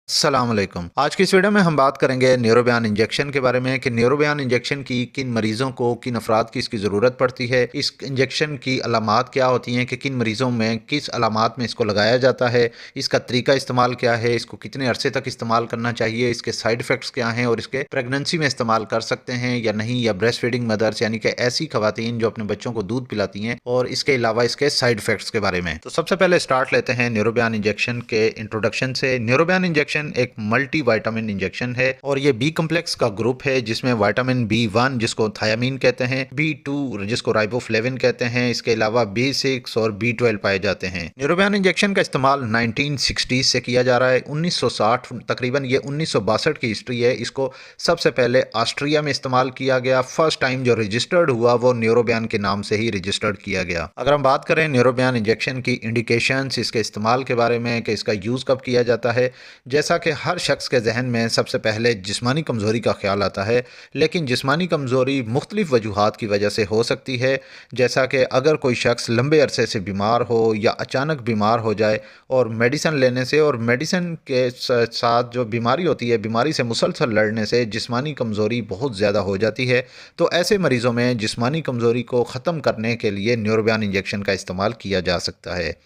अस्सलाम वालेकुम। आज की इस वीडियो में हम बात करेंगे न्यूरोबयान इंजेक्शन के बारे में कि न्यूरोबयान इंजेक्शन की किन मरीज़ों को, किन अफराद की इसकी ज़रूरत पड़ती है, इस इंजेक्शन की अलामात क्या होती हैं कि किन मरीज़ों में किस अलामात में इसको लगाया जाता है, इसका तरीका इस्तेमाल क्या है, इसको कितने अरसे तक इस्तेमाल करना चाहिए, इसके साइड इफ़ेक्ट्स क्या हैं और इसके प्रेगनेंसी में इस्तेमाल कर सकते हैं या नहीं, या ब्रेस्ट फीडिंग मदर्स यानी कि ऐसी खवातीन जो अपने बच्चों को दूध पिलाती हैं, और इसके अलावा इसके साइड इफ़ेक्ट्स के बारे में। तो सबसे पहले स्टार्ट लेते हैं न्यूरोबयान इंजेक्शन के इंट्रोडक्शन से। न्यूरोबयान इंजेक्शन एक मल्टी विटामिन इंजेक्शन है और ये बी कम्प्लेक्स का ग्रुप है जिसमें विटामिन B1 जिसको थायामीन कहते हैं, B2 जिसको राइबोफ्लेविन कहते हैं, इसके अलावा B6 और B12 पाए जाते हैं। न्यूरोबयान इंजेक्शन का इस्तेमाल 1960 से किया जा रहा है। 1960 तकरीबन ये 1962 की हिस्ट्री है। इसको सबसे पहले ऑस्ट्रिया में इस्तेमाल किया गया। फर्स्ट टाइम जो रजिस्टर्ड हुआ वो न्यूरोबयान के नाम से ही रजिस्टर्ड किया गया। अगर हम बात करें न्यूरोबयान इंजेक्शन की इंडिकेशंस, इसके इस्तेमाल के बारे में कि इसका यूज़ कब किया जाता है, जैसा कि हर शख्स के जहन में सबसे पहले जिस्मानी कमज़ोरी का ख्याल आता है, लेकिन जिस्मानी कमज़ोरी मुख्तलिफ वजूहात की वजह से हो सकती है। जैसा कि अगर कोई शख्स लंबे अरसे से बीमार हो या अचानक बीमार हो जाए और मेडिसिन लेने से और मेडिसिन के साथ जो बीमारी होती है, बीमारी से मुसलसल लड़ने से जिस्मानी कमज़ोरी बहुत ज़्यादा हो जाती है, तो ऐसे मरीज़ों में जिस्मानी कमज़ोरी को ख़त्म करने के लिए न्यूरोबयान इंजेक्शन का इस्तेमाल किया जा सकता है।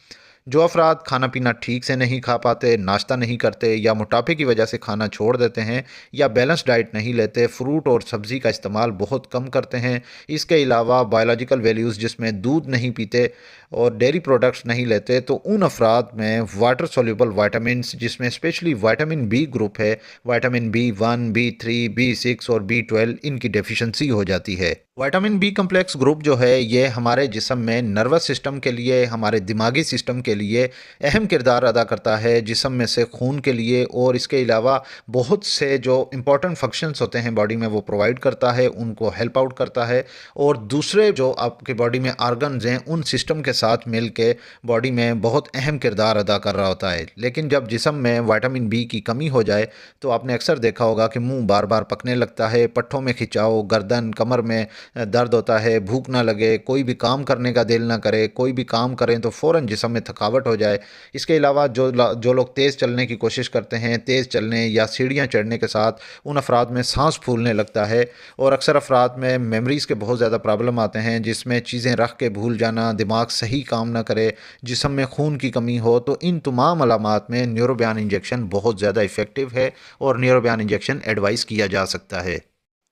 जो अफराद खाना पीना ठीक से नहीं खा पाते, नाश्ता नहीं करते या मोटापे की वजह से खाना छोड़ देते हैं या बैलेंस डाइट नहीं लेते, फ्रूट और सब्ज़ी का इस्तेमाल बहुत कम करते हैं, इसके अलावा बायोलॉजिकल वैल्यूज़ जिसमें दूध नहीं पीते और डेयरी प्रोडक्ट्स नहीं लेते, तो उन अफराद में वाटर सोल्यूबल वाइटामिन जिसमें स्पेशली वाइटामिन बी ग्रुप है, वाइटामिन B1, B3, B6 और B12, इनकी डेफिशिएंसी हो जाती है। विटामिन बी कम्प्लेक्स ग्रुप जो है ये हमारे जिस्म में नर्वस सिस्टम के लिए, हमारे दिमागी सिस्टम के लिए अहम किरदार अदा करता है, जिस्म में से खून के लिए, और इसके अलावा बहुत से जो इम्पोर्टेंट फंक्शंस होते हैं बॉडी में वो प्रोवाइड करता है, उनको हेल्प आउट करता है, और दूसरे जो आपके बॉडी में आर्गन्स हैं उन सिस्टम के साथ मिल के बॉडी में बहुत अहम किरदार अदा कर रहा होता है। लेकिन जब जिस्म में विटामिन बी की कमी हो जाए तो आपने अक्सर देखा होगा कि मुँह बार बार पकने लगता है, पट्ठों में खिंचाव, गर्दन कमर में दर्द होता है, भूख ना लगे, कोई भी काम करने का दिल ना करे, कोई भी काम करें तो फ़ौरन जिस्म में थकावट हो जाए। इसके अलावा जो लोग तेज़ चलने की कोशिश करते हैं, तेज़ चलने या सीढ़ियाँ चढ़ने के साथ उन अफराद में सांस फूलने लगता है, और अक्सर अफराद में मेमोरीज़ के बहुत ज़्यादा प्रॉब्लम आते हैं जिसमें चीज़ें रख के भूल जाना, दिमाग सही काम ना करे, जिस्म में खून की कमी हो। तो इन तमाम अलामात में न्यूरोबयान इंजेक्शन बहुत ज़्यादा इफ़ेक्टिव है और न्यूरोबयान इंजेक्शन एडवाइस किया जा सकता है।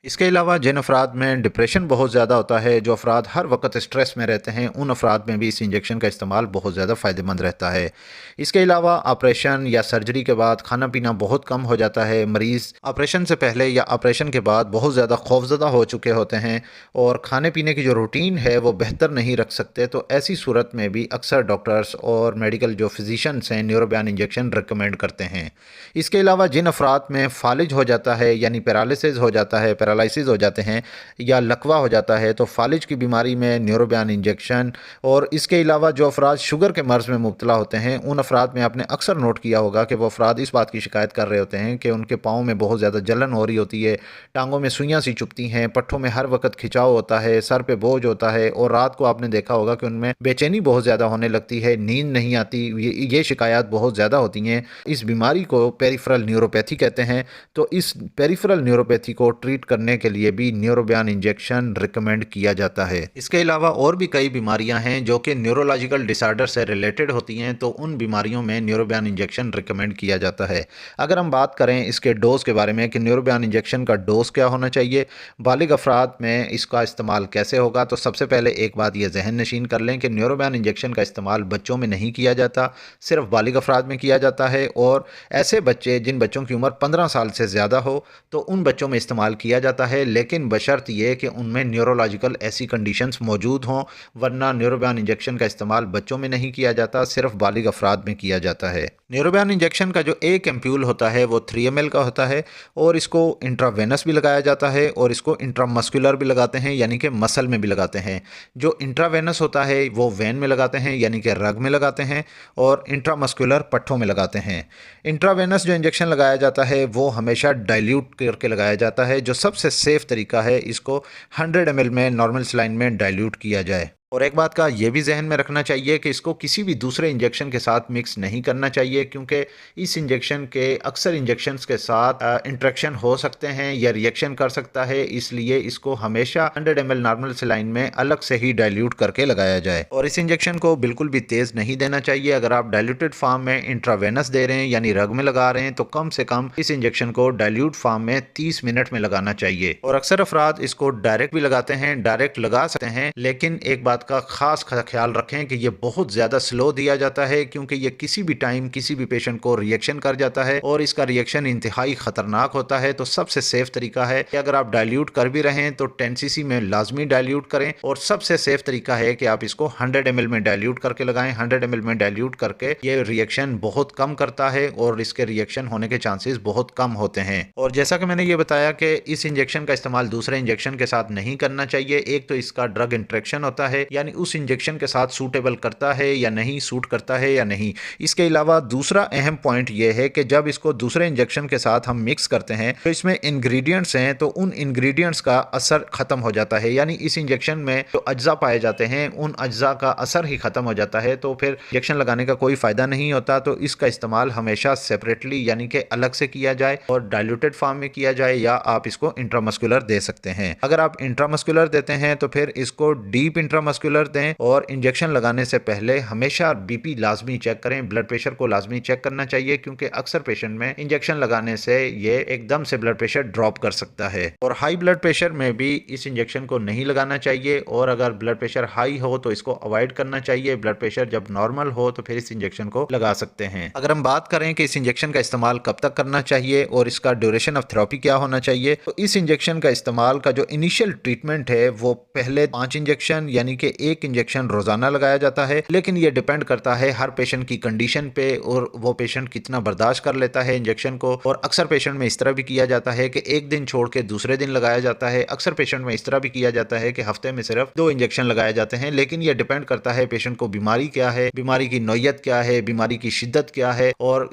इसके अलावा जिन अफराद में डिप्रेशन बहुत ज़्यादा होता है, जो अफराद हर वक्त स्ट्रेस में रहते हैं, उन अफराद में भी इस इंजेक्शन का इस्तेमाल बहुत ज़्यादा फ़ायदेमंद रहता है। इसके अलावा ऑपरेशन या सर्जरी के बाद खाना पीना बहुत कम हो जाता है, मरीज़ ऑपरेशन से पहले या ऑपरेशन के बाद बहुत ज़्यादा खौफज़दा हो चुके होते हैं और खाने पीने की जो रूटीन है वो बेहतर नहीं रख सकते, तो ऐसी सूरत में भी अक्सर डॉक्टर्स और मेडिकल जो फिजिशंस हैं न्यूरोबयान इंजेक्शन रिकमेंड करते हैं। इसके अलावा जिन अफराद में फालिज हो जाता है यानी पैरालिसिस हो जाता है, पैरालिसिस हो जाते हैं या लकवा हो जाता है, तो फालिज की बीमारी में न्यूरोबयान इंजेक्शन, और इसके अलावा जो अफराद शुगर के मर्ज़ में मुब्तला होते हैं उन अफराद में आपने अक्सर नोट किया होगा कि वो अफराद इस बात की शिकायत कर रहे होते हैं कि उनके पाँव में बहुत ज़्यादा जलन हो रही होती है, टांगों में सुइयाँ सी चुभती हैं, पट्ठों में हर वक्त खिंचाव होता है, सर पे बोझ होता है, और रात को आपने देखा होगा कि उनमें बेचैनी बहुत ज़्यादा होने लगती है, नींद नहीं आती। ये शिकायत बहुत ज़्यादा होती हैं। इस बीमारी को पेरिफेरल न्यूरोपैथी कहते हैं। तो इस पेरिफेरल न्यूरोपैथी को ट्रीट करने के लिए भी न्यूरोबयान इंजेक्शन रिकमेंड किया जाता है। इसके अलावा और भी कई बीमारियां हैं जो कि न्यूरोलॉजिकल डिसऑर्डर से रिलेटेड होती हैं, तो उन बीमारियों में न्यूरोबयान इंजेक्शन रिकमेंड किया जाता है। अगर हम बात करें इसके डोज के बारे में कि न्यूरोबयान इंजेक्शन का डोज क्या होना चाहिए, बालिग अफराद में इसका इस्तेमाल कैसे होगा, तो सबसे पहले एक बात यह जहन नशीन कर लें कि न्यूरोबयान इंजेक्शन का इस्तेमाल बच्चों में नहीं किया जाता, सिर्फ बालिग अफराद में किया जाता है, और ऐसे बच्चे जिन बच्चों की उम्र 15 साल से ज़्यादा हो तो उन बच्चों में इस्तेमाल किया जाता है, लेकिन बशर्त ये कि उनमें न्यूरोलॉजिकल ऐसी कंडीशंस मौजूद हों, वरना न्यूरोबयान इंजेक्शन का इस्तेमाल बच्चों में नहीं किया जाता, सिर्फ बालिग अफराद में किया जाता है। न्यूरोबयान इंजेक्शन का जो एक एम्प्यूल होता है वो 3 ml का होता है, और इसको इंट्रावेनस भी लगाया जाता है और इसको इंट्रामस्कुलर भी लगाते हैं यानी कि मसल में भी लगाते हैं। जो इंट्रावेनस होता है वो वेन में लगाते हैं यानी कि रग में लगाते हैं, और इंट्रामस्कुलर पट्ठों में लगाते हैं। इंट्रावेनस जो इंजेक्शन लगाया जाता है वो हमेशा डाइल्यूट करके लगाया जाता है। जो सबसे सेफ़ तरीका है, इसको 100 ml में नॉर्मल सलाइन में डाइल्यूट किया जाए। और एक बात का ये भी ज़हन में रखना चाहिए कि इसको किसी भी दूसरे इंजेक्शन के साथ मिक्स नहीं करना चाहिए, क्योंकि इस इंजेक्शन के अक्सर इंजेक्शंस के साथ इंटरेक्शन हो सकते हैं या रिएक्शन कर सकता है। इसलिए इसको हमेशा 100 ml नॉर्मल सलाइन में अलग से ही डाइल्यूट करके लगाया जाए। और इस इंजेक्शन को बिल्कुल भी तेज़ नहीं देना चाहिए। अगर आप डाइल्यूटेड फॉर्म में इंट्रावेनस दे रहे हैं यानी रग में लगा रहे हैं तो कम से कम इस इंजेक्शन को डाइल्यूट फॉर्म में 30 मिनट में लगाना चाहिए। और अक्सर अफराद इसको डायरेक्ट भी लगाते हैं, डायरेक्ट लगा सकते हैं, लेकिन एक बात का खास ख्याल रखें कि ये बहुत ज़्यादा स्लो दिया जाता है, क्योंकि ये किसी भी टाइम किसी भी पेशेंट को रिएक्शन कर जाता है और इसका रिएक्शन इंतहाई ख़तरनाक होता है। तो सबसे सेफ तरीका है कि अगर आप डाइल्यूट कर भी रहे हैं तो 10 cc में लाजमी डाइल्यूट करें, और सबसे सेफ तरीका है कि आप इसको 100 ml में डाइल्यूट करके लगाएं। 100 ml में डाइल्यूट करके ये रिएक्शन बहुत कम करता है और इसके रिएक्शन होने के चांसेस बहुत कम होते हैं। और जैसा कि मैंने ये बताया कि इस इंजेक्शन का इस्तेमाल दूसरे इंजेक्शन के साथ नहीं करना चाहिए। एक तो इसका ड्रग इंट्रैक्शन होता है, यानी उस इंजेक्शन के साथ सूटेबल करता है या नहीं, सूट करता है या नहीं। इसके अलावा दूसरा अहम पॉइंट यह है कि जब इसको दूसरे इंजेक्शन के साथ हम मिक्स करते हैं तो इसमें इंग्रेडिएंट्स हैं, तो उन इंग्रेडिएंट्स का असर खत्म हो जाता है, यानी इस इंजेक्शन में जो अज्जा पाए जाते हैं उन अज्जा का असर ही खत्म हो जाता है। तो फिर इंजेक्शन लगाने का कोई फायदा नहीं होता। तो इसका इस्तेमाल हमेशा सेपरेटली यानी कि अलग से किया जाए और डाइल्यूटेड फॉर्म में किया जाए, या आप इसको इंट्रामस्कुलर दे सकते हैं। अगर आप इंट्रामस्कुलर देते हैं तो फिर इसको डीप इंट्रामस्कुलर दें, और इंजेक्शन लगाने से पहले हमेशा बीपी लाजमी चेक करें, ब्लड प्रेशर को लाजमी चेक करना चाहिए, क्योंकि अक्सर पेशेंट में इंजेक्शन लगाने से ये एकदम से ब्लड प्रेशर ड्रॉप कर सकता है। और हाई ब्लड प्रेशर में भी इस इंजेक्शन को नहीं लगाना चाहिए, और अगर ब्लड प्रेशर हाई हो तो इसको अवॉइड करना चाहिए। ब्लड प्रेशर जब नॉर्मल हो तो फिर इस इंजेक्शन को लगा सकते हैं। अगर हम बात करें कि इस इंजेक्शन का इस्तेमाल कब तक करना चाहिए और इसका ड्यूरेशन ऑफ थेरेपी क्या होना चाहिए, तो इस इंजेक्शन का इस्तेमाल का जो इनिशियल ट्रीटमेंट है वो पहले 5 इंजेक्शन यानी कि 1 इंजेक्शन रोजाना लगाया जाता है, लेकिन ये डिपेंड करता है हर पेशेंट की कंडीशन पे और वो पेशेंट कितना बर्दाश्त कर लेता है इंजेक्शन को। और अक्सर पेशेंट में इस तरह भी किया जाता है कि एक दिन छोड़ के दूसरे दिन लगाया जाता है। अक्सर पेशेंट में इस तरह भी किया जाता है कि हफ्ते में सिर्फ 2 इंजेक्शन लगाए जाते हैं, लेकिन ये डिपेंड करता है पेशेंट को बीमारी क्या है, बीमारी की नौयत क्या है, बीमारी की शिद्दत क्या है और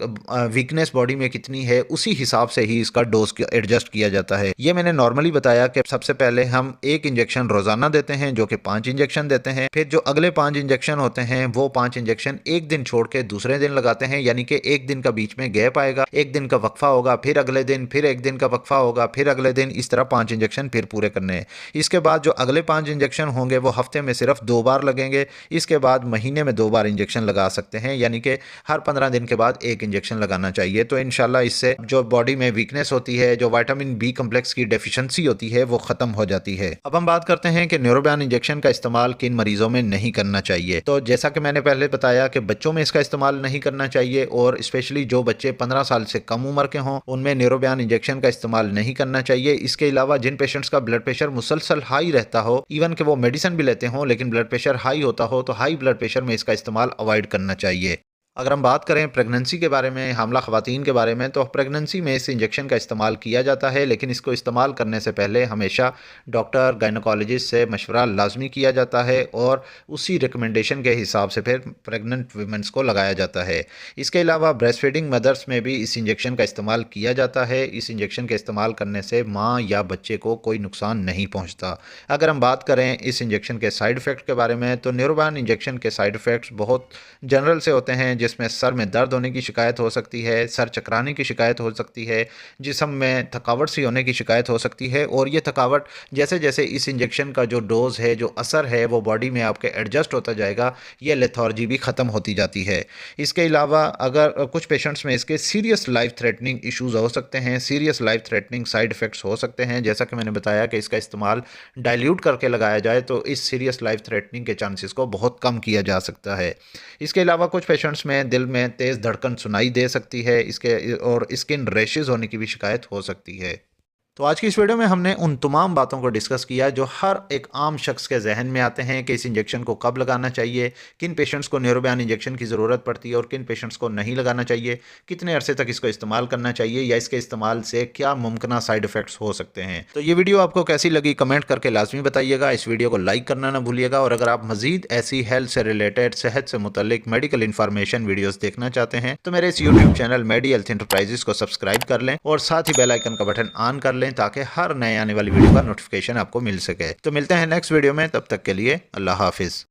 वीकनेस बॉडी में कितनी है, उसी हिसाब से ही इसका डोज एडजस्ट किया जाता है। ये मैंने नॉर्मली बताया कि सबसे पहले हम 1 इंजेक्शन रोजाना देते हैं जो कि 5 इंजेक्शन देते हैं। फिर जो अगले 5 इंजेक्शन होते हैं वो 5 इंजेक्शन एक दिन छोड़ के दूसरे दिन लगाते हैं, यानी कि एक दिन का बीच में गैप आएगा, एक दिन का वक्फा होगा, फिर अगले दिन फिर एक दिन का वक्फा होगा, फिर अगले दिन, इस तरह 5 इंजेक्शन फिर पूरे करने हैं। इसके बाद जो अगले 5 इंजेक्शन होंगे वो हफ्ते में सिर्फ 2 बार लगेंगे। इसके बाद महीने में 2 बार इंजेक्शन लगा सकते हैं, यानी कि हर 15 दिन के बाद 1 इंजेक्शन लगाना चाहिए। तो इंशाल्लाह इससे जो बॉडी में वीकनेस होती है, जो विटामिन बी कम्प्लेक्स की डेफिशिएंसी होती है, वो खत्म हो जाती है। अब हम बात करते हैं कि न्यूरोबयान इंजेक्शन का इस्तेमाल किन मरीजों में नहीं करना चाहिए। तो जैसा कि मैंने पहले बताया कि बच्चों में इसका इस्तेमाल नहीं करना चाहिए, और स्पेशली जो बच्चे 15 साल से कम उम्र के हों उनमें न्यूरोबयान इंजेक्शन का इस्तेमाल नहीं करना चाहिए। इसके अलावा जिन पेशेंट्स का ब्लड प्रेशर मुसलसल हाई रहता हो, इवन कि वो मेडिसिन भी लेते हों लेकिन ब्लड प्रेशर हाई होता हो, तो हाई ब्लड प्रेशर में इसका इस्तेमाल अवॉइड करना चाहिए। अगर हम बात करें प्रेगनेंसी के बारे में, हामला ख़वातीन के बारे में, तो प्रेगनेंसी में इस इंजेक्शन का इस्तेमाल किया जाता है, लेकिन इसको इस्तेमाल करने से पहले हमेशा डॉक्टर गायनोकोलॉजिस्ट से मशवरा लाजमी किया जाता है और उसी रिकमेंडेशन के हिसाब से फिर प्रेग्नेंट वीमेंस को लगाया जाता है। इसके अलावा ब्रेस्ट फीडिंग मदर्स में भी इस इंजेक्शन का इस्तेमाल किया जाता है। इस इंजेक्शन के इस्तेमाल करने से माँ या बच्चे को कोई नुकसान नहीं पहुँचता। अगर हम बात करें इस इंजेक्शन के साइड इफ़ेक्ट के बारे में, तो न्यूरोबयान इंजेक्शन के साइड इफ़ेक्ट्स बहुत जनरल से होते हैं, जिसमें सर में दर्द होने की शिकायत हो सकती है, सर चकराने की शिकायत हो सकती है, जिस्म में थकावट सी होने की शिकायत हो सकती है। और ये थकावट जैसे जैसे इस इंजेक्शन का जो डोज़ है, जो असर है, वो बॉडी में आपके एडजस्ट होता जाएगा, ये लेथार्जी भी ख़त्म होती जाती है। इसके अलावा अगर कुछ पेशेंट्स में इसके सीरियस लाइफ थ्रेटनिंग इश्यूज़ हो सकते हैं, serious life threatening side effects हो सकते हैं। जैसा कि मैंने बताया कि इसका इस्तेमाल डाइल्यूट करके लगाया जाए तो इस सीरियस लाइफ थ्रेटनिंग के चांसेस को बहुत कम किया जा सकता है। इसके अलावा कुछ पेशेंट्स में दिल में तेज़ धड़कन सुनाई दे सकती है, इसके और स्किन रैशेज़ होने की भी शिकायत हो सकती है। तो आज की इस वीडियो में हमने उन तमाम बातों को डिस्कस किया जो हर एक आम शख्स के जहन में आते हैं कि इस इंजेक्शन को कब लगाना चाहिए, किन पेशेंट्स को न्यूरोबयान इंजेक्शन की ज़रूरत पड़ती है और किन पेशेंट्स को नहीं लगाना चाहिए, कितने अरसे तक इसको इस्तेमाल करना चाहिए या इसके इस्तेमाल से क्या मुमकिन साइड इफ़ेक्ट्स हो सकते हैं। तो ये वीडियो आपको कैसी लगी कमेंट करके लाजमी बताइएगा। इस वीडियो को लाइक करना ना भूलिएगा, और अगर आप मज़ीद ऐसी हेल्थ से रिलेटेड, सेहत से मुतल्लिक मेडिकल इन्फॉर्मेशन वीडियोज़ देखना चाहते हैं तो मेरे इस यूट्यूब चैनल मेडी हेल्थ इंटरप्राइजेज़ को सब्सक्राइब कर लें और साथ ही बेल आइकन का बटन ऑन कर लें लें ताकि हर नए आने वाली वीडियो का नोटिफिकेशन आपको मिल सके। तो मिलते हैं नेक्स्ट वीडियो में, तब तक के लिए अल्लाह हाफिज़।